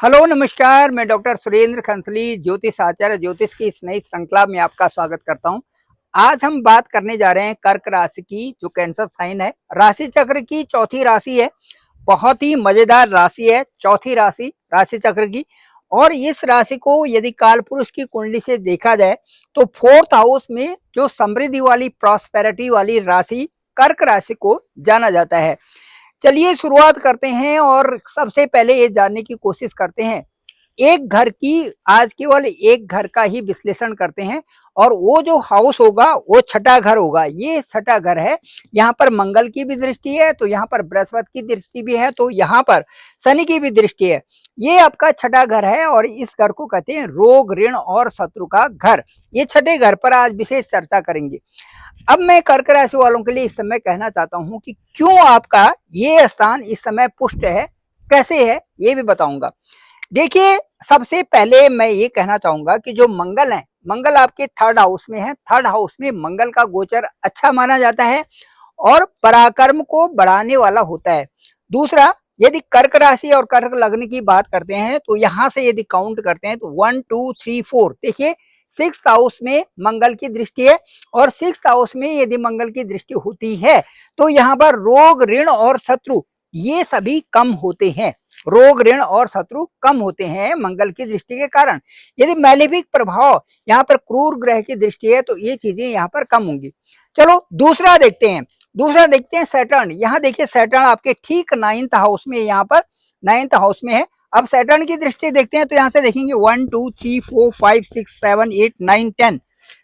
Hello नमस्कार, मैं doctor Surendra खंसली ज्योतिष आचार्य ज्योतिष की इस नई श्रृंखला में आपका स्वागत करता हूं। आज हम बात करने जा रहे हैं कर्क राशि की, जो कैंसर साइन है, राशि चक्र की चौथी राशि है। बहुत ही मजेदार राशि है चौथी राशि, राशि चक्र की। और इस राशि को यदि काल पुरुष की कुंडली से देखा जाए तो फोर्थ हाउस में जो समृद्धि वाली, प्रॉस्पेरिटी वाली राशि कर्क राशि को जाना जाता है। चलिए शुरुआत करते हैं और सबसे पहले ये जानने की कोशिश करते हैं, एक घर की, आज केवल एक घर का ही विश्लेषण करते हैं। और वो जो हाउस होगा वो छठा घर होगा। ये छठा घर है, यहाँ पर मंगल की भी दृष्टि है, तो यहाँ पर बृहस्पति की दृष्टि भी है, तो यहाँ पर शनि की भी दृष्टि है। ये आपका छठा घर है और इस घर को कहते हैं रोग, ऋण और शत्रु का घर। ये छठे घर पर आज विशेष चर्चा करेंगे। अब मैं कर्क राशि वालों के लिए इस समय कहना चाहता हूं कि क्यों आपका ये स्थान इस समय पुष्ट है, कैसे है, ये भी बताऊंगा। देखिए, सबसे पहले मैं ये कहना चाहूंगा कि जो मंगल है, मंगल आपके थर्ड हाउस में है। थर्ड हाउस में मंगल का गोचर अच्छा माना जाता है और पराक्रम को बढ़ाने वाला होता है। दूसरा, यदि कर्क राशि और कर्क लग्न की बात करते हैं तो यहां से यदि काउंट करते हैं तो 1 2 3 4, देखिए सिक्स्थ हाउस में मंगल की दृष्टि है। और सिक्स्थ हाउस में यदि मंगल की दृष्टि होती है तो यहाँ पर रोग, ऋण और शत्रु ये सभी कम होते हैं। रोग, ऋण और शत्रु कम होते हैं मंगल की दृष्टि के कारण। यदि मैलेफिक प्रभाव, यहाँ पर क्रूर ग्रह की दृष्टि है, तो ये चीजें यहाँ पर कम होंगी। चलो दूसरा देखते हैं। दूसरा देखते हैं सैटर्न। यहाँ देखिए सैटर्न आपके ठीक 9th हाउस में, यहाँ पर 9th हाउस में है। अब सैटर्न की दृष्टि देखते हैं तो यहां से देखेंगे 1 2 3 4 5 6 7 8 9 10।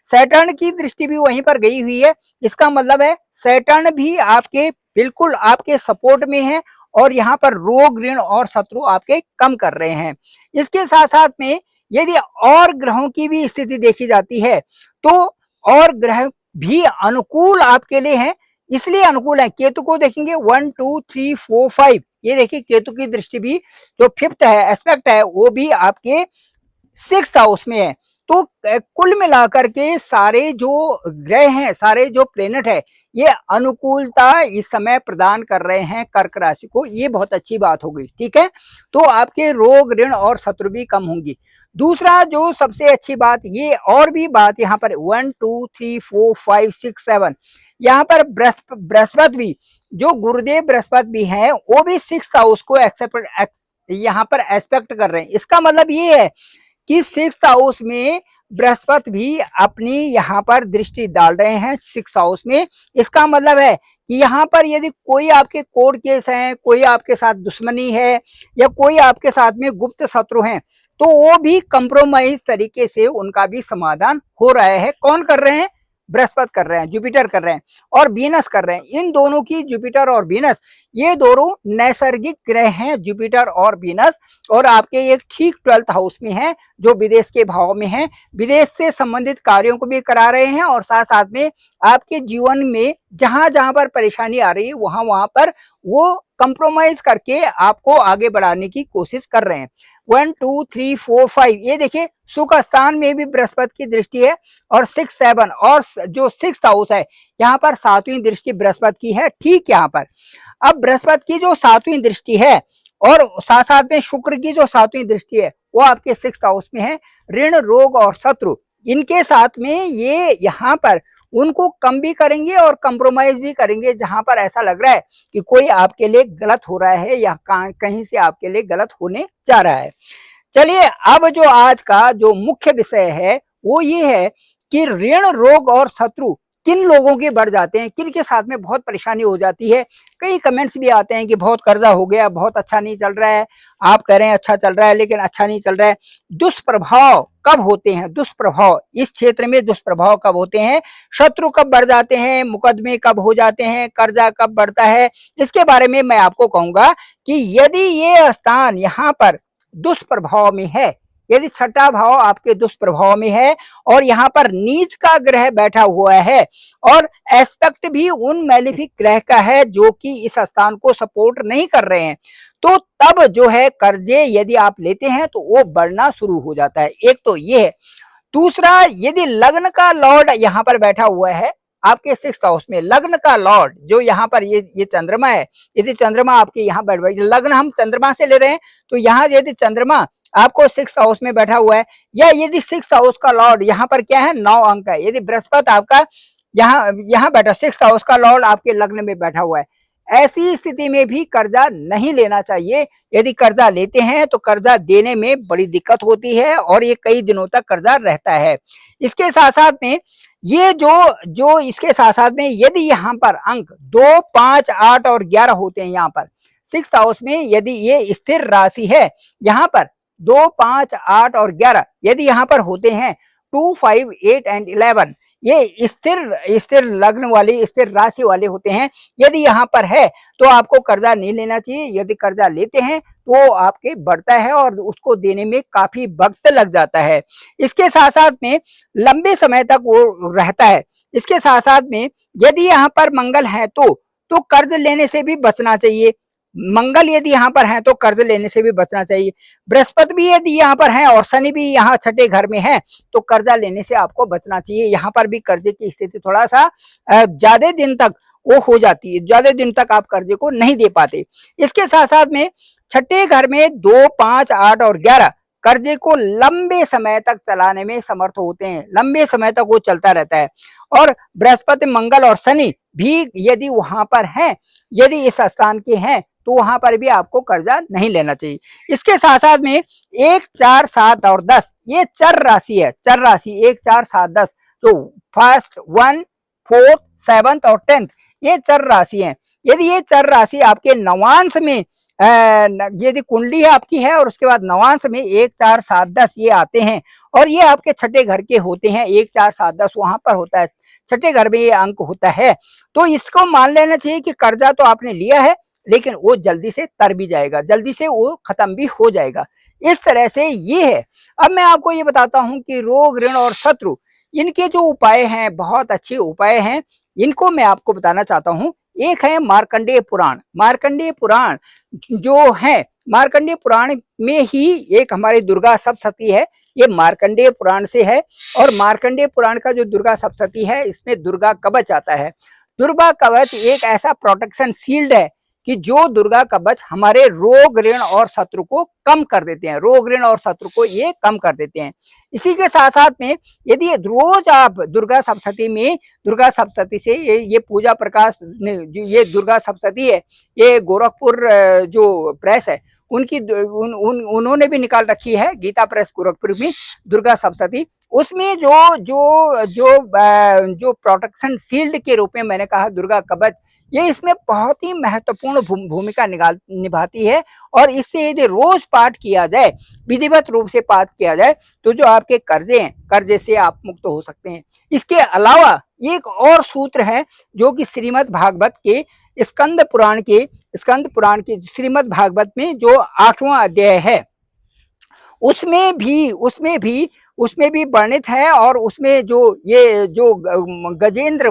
सैटर्न की दृष्टि भी वहीं पर गई हुई है। इसका मतलब है सैटर्न भी आपके बिल्कुल आपके सपोर्ट में है और यहाँ पर रोग, ऋण और शत्रु आपके कम कर रहे हैं। इसके साथ साथ में यदि और ग्रहों की भी स्थिति देखी जाती है तो और ग्रह भी अनुकूल आपके लिए हैं। इसलिए अनुकूल है, केतु को देखेंगे 1 2 3 4 5, ये देखिए केतु की दृष्टि भी जो फिफ्थ है, एस्पेक्ट है, वो भी आपके सिक्स्थ हाउस में है। तो कुल मिलाकर के सारे जो ग्रह हैं, सारे जो प्लेनेट है, ये अनुकूलता इस समय प्रदान कर रहे हैं कर्क राशि को। ये बहुत अच्छी बात हो गई, ठीक है। तो आपके रोग, ऋण और शत्रु भी कम होंगी। दूसरा जो सबसे अच्छी बात, ये और भी बात यहाँ पर 1 2 3 4 5 6 7, यहाँ पर बृहस्पति भी, जो गुरुदेव बृहस्पति भी हैं, वो भी सिक्स्थ हाउस को एक्सेप्ट यहाँ पर एस्पेक्ट कर रहे हैं। इसका मतलब ये है कि सिक्स्थ हाउस में बृहस्पति भी अपनी यहाँ पर दृष्टि डाल रहे हैं सिक्स्थ हाउस में। इसका मतलब है कि यहाँ पर यदि कोई आपके कोर्ट केस है, कोई आपके साथ दुश्मनी है या कोई आपके साथ में गुप्त शत्रु हैं, तो वो भी कंप्रोमाइज तरीके से उनका भी समाधान हो रहा है। कौन कर रहे हैं? बृहस्पति कर रहे हैं, जुपिटर कर रहे हैं और वीनस कर रहे हैं। इन दोनों की, जुपिटर और वीनस, ये दोनों नैसर्गिक ग्रह हैं, जुपिटर और वीनस। और आपके एक ठीक 12th हाउस में है, जो विदेश के भाव में है, विदेश से संबंधित कार्यों को भी करा रहे हैं और साथ साथ में आपके जीवन में जहां जहां पर परेशानी आ रही है वहां वहां पर वो कंप्रोमाइज करके आपको आगे बढ़ाने की कोशिश कर रहे हैं। 1 2 3 4 5, ये देखिए सुख स्थान में भी बृहस्पति की दृष्टि है और 6 7, और जो सिक्स्थ हाउस है यहाँ पर 7वीं दृष्टि बृहस्पति की है, ठीक यहाँ पर। अब बृहस्पति की जो 7वीं दृष्टि है और साथ साथ में शुक्र की जो 7वीं दृष्टि है वो आपके सिक्स्थ हाउस में है। ऋण, रोग और शत्रु, इनके साथ में ये यहाँ पर उनको कम भी करेंगे और कंप्रोमाइज भी करेंगे जहां पर ऐसा लग रहा है कि कोई आपके लिए गलत हो रहा है या कहीं से आपके लिए गलत होने जा रहा है। चलिए, अब जो आज का जो मुख्य विषय है वो ये है कि ऋण, रोग और शत्रु किन लोगों के बढ़ जाते हैं, किन के साथ में बहुत परेशानी हो जाती है। कई कमेंट्स भी आते हैं कि बहुत कर्जा हो गया, बहुत अच्छा नहीं चल रहा है। आप कह रहे हैं अच्छा चल रहा है लेकिन अच्छा नहीं चल रहा है। दुष्प्रभाव कब होते हैं? दुष्प्रभाव इस क्षेत्र में दुष्प्रभाव कब होते हैं? शत्रु कब बढ़ जाते हैं? मुकदमे कब हो जाते हैं? कर्जा कब बढ़ता है? इसके बारे में मैं आपको कहूंगा कि यदि ये स्थान यहाँ पर दुष्प्रभाव में है, यदि छठा भाव आपके दुष्प्रभाव में है और यहाँ पर नीच का ग्रह बैठा हुआ है और एस्पेक्ट भी उन मैलेफिक ग्रह का है जो कि इस स्थान को सपोर्ट नहीं कर रहे हैं, तो तब जो है कर्जे यदि आप लेते हैं तो वो बढ़ना शुरू हो जाता है। एक तो ये है। दूसरा, यदि लग्न का लॉर्ड यहाँ पर बैठा हुआ है, आपके 6th हाउस में लग्न का लॉर्ड जो यहाँ पर ये चंद्रमा है, यदि चंद्रमा आपके यहाँ बैठ गया, लग्न हम चंद्रमा से ले रहे हैं, तो यहाँ यदि चंद्रमा आपको 6th हाउस में बैठा हुआ है, या यदि 6th हाउस का लॉर्ड यहाँ पर क्या है 9 अंक है, यदि बृहस्पति आपका यहाँ बैठा 6th हाउस का लॉर्ड आपके लग्न में बैठा हुआ है, ऐसी स्थिति में भी कर्जा नहीं लेना चाहिए। यदि कर्जा लेते हैं तो कर्जा देने में बड़ी दिक्कत होती है और ये कई दिनों तक कर्जा रहता है। इसके साथ साथ में ये जो इसके साथ साथ में यदि यहाँ पर अंक 2, 5, 8 और 11 होते हैं, यहाँ पर 6th हाउस में यदि ये स्थिर राशि है, यहाँ पर 2, 5, 8 और 11 यदि यहाँ पर होते हैं 2, 5, 8 एंड 11, ये स्थिर लग्न वाले स्थिर राशि वाले होते हैं, यदि यहाँ पर है तो आपको कर्जा नहीं लेना चाहिए। यदि कर्जा लेते हैं तो आपके बढ़ता है और उसको देने में काफी वक्त लग जाता है। इसके साथ साथ में लंबे समय तक वो रहता है। इसके साथ साथ में यदि यहाँ पर मंगल है तो कर्ज लेने से भी बचना चाहिए। मंगल यदि यहाँ पर है तो कर्ज लेने से भी बचना चाहिए। बृहस्पति भी यदि यहाँ पर है और शनि भी यहाँ छठे घर में है तो कर्जा लेने से आपको बचना चाहिए। यहाँ पर भी कर्जे की स्थिति थोड़ा सा ज्यादा दिन तक वो हो जाती है, ज्यादा दिन तक आप कर्जे को नहीं दे पाते। इसके साथ साथ में छठे घर में 2, 5, 8 और 11 कर्जे को लंबे समय तक चलाने में समर्थ होते हैं, लंबे समय तक वो चलता रहता है। और बृहस्पति, मंगल और शनि भी यदि वहां पर हैं, यदि इस स्थान के हैं तो वहां पर भी आपको कर्जा नहीं लेना चाहिए। इसके साथ साथ में 1, 4, 7 और 10 ये चर राशि है, चर राशि 1, 4, 7, 10, तो 1st, 1, 4th, 7th और 10th ये चर राशि है। यदि ये चर राशि आपके नवांश में यदि कुंडली आपकी है और उसके बाद नवांश में 1, 4, 7, 10 ये आते हैं और ये आपके छठे घर के होते हैं, 1, 4, 7, 10 वहां पर होता है, छठे घर में ये अंक होता है, तो इसको मान लेना चाहिए कि कर्जा तो आपने लिया है लेकिन वो जल्दी से तर भी जाएगा, जल्दी से वो खत्म भी हो जाएगा। इस तरह से ये है। अब मैं आपको ये बताता हूं कि रोग, ऋण और शत्रु इनके जो उपाय हैं बहुत अच्छे उपाय हैं, इनको मैं आपको बताना चाहता हूं। एक है मार्कंडेय पुराण। मार्कंडेय पुराण जो है, मार्कंडेय पुराण में ही एक हमारी दुर्गा सप्तशती है, ये मार्कंडेय पुराण से है। और मार्कंडेय पुराण का जो दुर्गा सप्तशती है इसमें दुर्गा कवच आता है। दुर्गा कवच एक ऐसा प्रोटेक्शन शील्ड है कि जो दुर्गा कवच हमारे रोग, ऋण और शत्रु को कम कर देते हैं, रोग, ऋण और शत्रु को ये कम कर देते हैं। इसी के साथ साथ में यदि रोज आप दुर्गा सप्तशती में, दुर्गा सप्तशती से ये पूजा प्रकाश, ये दुर्गा सप्तशती है, ये गोरखपुर जो प्रेस है उनकी उन्होंने भी निकाल रखी है, गीता प्रेस गोरखपुर में दुर्गा सप्तशती, उसमें जो प्रोटेक्शन शील्ड के रूप में मैंने कहा दुर्गा कवच, ये इसमें बहुत ही महत्वपूर्ण भूमिका निभाती है। और इससे यदि रोज पाठ किया जाए, विधिवत रूप से पाठ किया जाए, तो जो आपके कर्जे हैं, कर्जे से आप मुक्त हो सकते हैं। इसके अलावा एक और सूत्र है जो कि श्रीमद् भागवत के स्कंद पुराण के श्रीमद् भागवत में जो 8वां अध्याय है उसमें भी वर्णित है। और उसमें जो गजेंद्र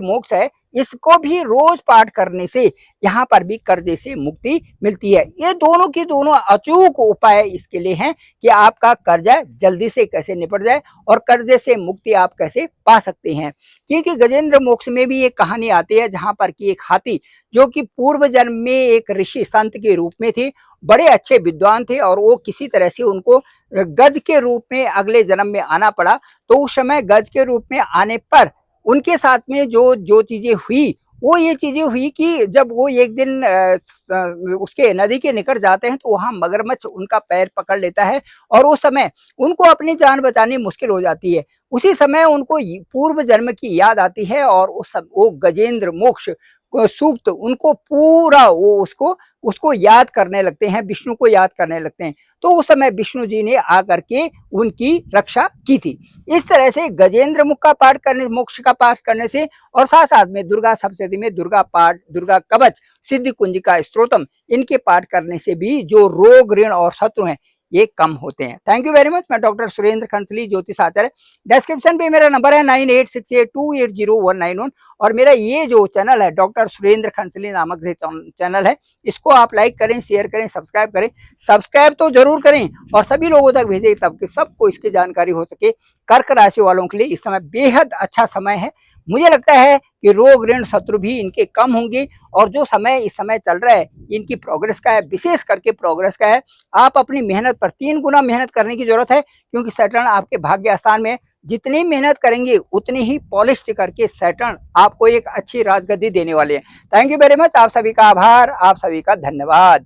मोक्ष है, इसको भी रोज पाठ करने से यहाँ पर भी कर्जे से मुक्ति मिलती है। ये दोनों के दोनों अचूक उपाय इसके लिए हैं कि आपका कर्जा जल्दी से कैसे निपट जाए और कर्जे से मुक्ति आप कैसे पा सकते हैं। क्योंकि गजेंद्र मोक्ष में भी एक कहानी आती है जहां पर कि एक हाथी जो कि पूर्व जन्म में एक ऋषि संत के रूप में थे, बड़े अच्छे विद्वान थे, और वो किसी तरह से उनको गज के रूप में अगले जन्म में आना पड़ा। तो उस समय गज के रूप में आने पर उनके साथ में जो चीजें हुई, वो ये चीजें हुई कि जब वो एक दिन उसके नदी के निकट जाते हैं तो वहां मगरमच्छ उनका पैर पकड़ लेता है और उस समय उनको अपनी जान बचानी मुश्किल हो जाती है। उसी समय उनको पूर्व जन्म की याद आती है और वो गजेंद्र मोक्ष सूक्त उनको पूरा वो उसको याद करने लगते हैं, विष्णु को याद करने लगते हैं। तो उस समय विष्णु जी ने आकर के उनकी रक्षा की थी। इस तरह से गजेंद्र मुख का पाठ करने, मोक्ष का पाठ करने से, और साथ साथ में दुर्गा सप्तशती में दुर्गा पाठ, दुर्गा कवच, सिद्धि कुंजिका स्तोत्रम, इनके पाठ करने से भी जो रोग, ऋण और शत्रु हैं ये कम होते हैं। Thank you very much. मैं डॉक्टर सुरेंद्र खंसली, ज्योतिष आचार्य। डिस्क्रिप्शन पे मेरा नंबर है 9868280191 और मेरा ये जो चैनल है डॉक्टर सुरेंद्र खंसली नामक से चैनल है, इसको आप लाइक करें, शेयर करें, सब्सक्राइब करें। सब्सक्राइब तो जरूर करें और सभी लोगों तक भेजें तब कि सबको इसकी जानकारी हो सके कर्क राशि वालों के लिए इस समय बेहद अच्छा समय है। मुझे लगता है कि रोग ऋण शत्रु भी इनके कम होंगे और जो समय इस समय चल रहा है इनकी प्रोग्रेस का है, विशेष करके प्रोग्रेस का है। आप अपनी मेहनत पर 3 गुना मेहनत करने की जरूरत है, क्योंकि सैटर्न आपके भाग्य स्थान में जितनी मेहनत करेंगे उतनी ही पॉलिश करके सैटर्न आपको एक अच्छी राजगद्दी देने वाले हैं। Thank you very much. आप सभी का आभार, आप सभी का धन्यवाद।